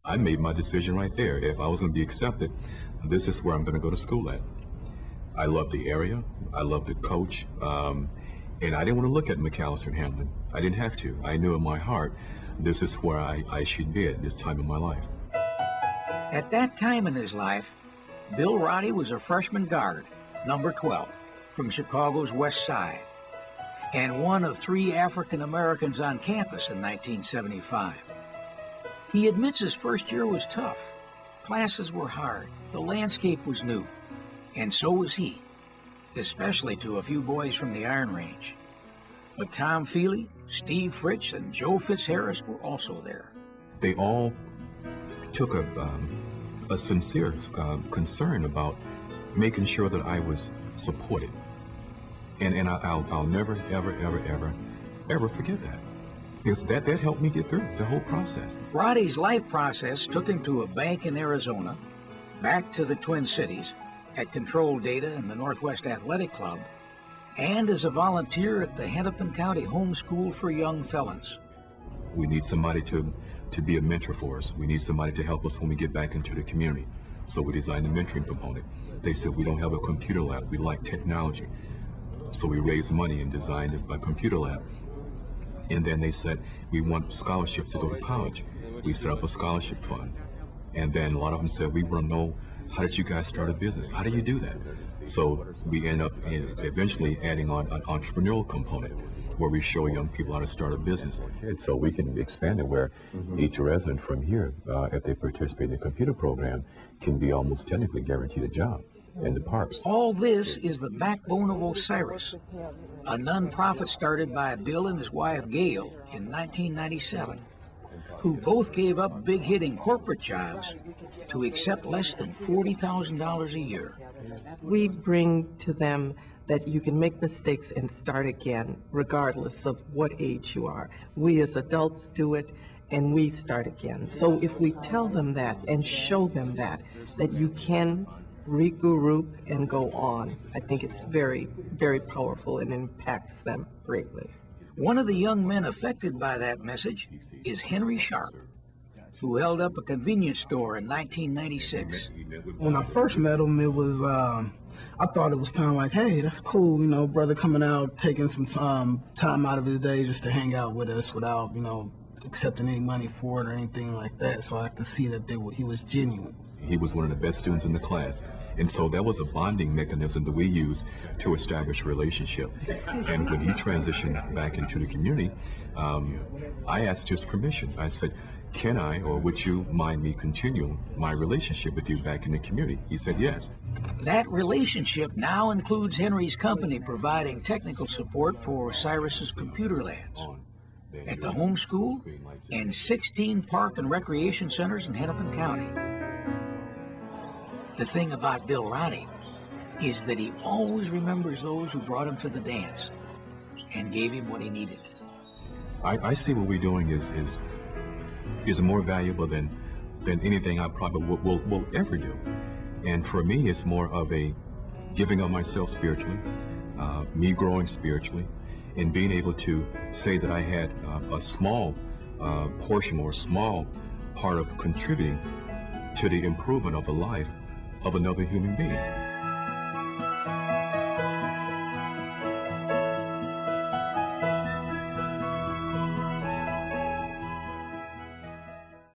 I made my decision right there. If I was going to be accepted, this is where I'm going to go to school at. I love the area. I love the coach. And I didn't want to look at McAllister and Hamlin. I didn't have to. I knew in my heart, this is where I should be at this time in my life. At that time in his life, Bill Roddy was a freshman guard, number 12, from Chicago's West Side, and one of 3 African Americans on campus in 1975. He admits his first year was tough. Classes were hard, the landscape was new, and so was he, especially to a few boys from the Iron Range. But Tom Feely, Steve Fritsch, and Joe Fitzharris were also there. They all took a sincere concern about making sure that I was supported. And I'll never, ever forget that. Because that helped me get through the whole process. Roddy's life process took him to a bank in Arizona, back to the Twin Cities, at Control Data and the Northwest Athletic Club, and as a volunteer at the Hennepin County Home School for Young Felons. We need somebody to be a mentor for us. We need somebody to help us when we get back into the community. So we designed the mentoring component. They said, we don't have a computer lab, we like technology. So we raised money and designed a computer lab. And then they said, we want scholarships to go to college. We set up a scholarship fund. And then a lot of them said, we want to know, how did you guys start a business? How do you do that? So we end up eventually adding on an entrepreneurial component where we show young people how to start a business. And so we can expand it where each resident from here, if they participate in the computer program, can be almost technically guaranteed a job in the parks. All this is the backbone of Osiris, a nonprofit started by Bill and his wife Gail in 1997, who both gave up big-hitting corporate jobs to accept less than $40,000 a year. We bring to them that you can make mistakes and start again, regardless of what age you are. We as adults do it, and we start again. So if we tell them that and show them that you can regroup and go on, I think it's very, very powerful and impacts them greatly. One of the young men affected by that message is Henry Sharp, who held up a convenience store in 1996. When I first met him, it was, I thought it was kind of like, hey, that's cool, you know, brother coming out, taking some time out of his day just to hang out with us without, you know, accepting any money for it or anything like that. So I could see that he was genuine. He was one of the best students in the class. And so that was a bonding mechanism that we used to establish a relationship. And when he transitioned back into the community, I asked his permission. I said, can I, or would you mind me continuing my relationship with you back in the community? He said yes. That relationship now includes Henry's company providing technical support for Osiris's computer labs at the home school and 16 park and recreation centers in Hennepin County. The thing about Bill Roddy is that he always remembers those who brought him to the dance and gave him what he needed. I see what we're doing is more valuable than anything I probably will ever do. And for me, it's more of a giving of myself spiritually, me growing spiritually, and being able to say that I had a small portion or a small part of contributing to the improvement of the life of another human being.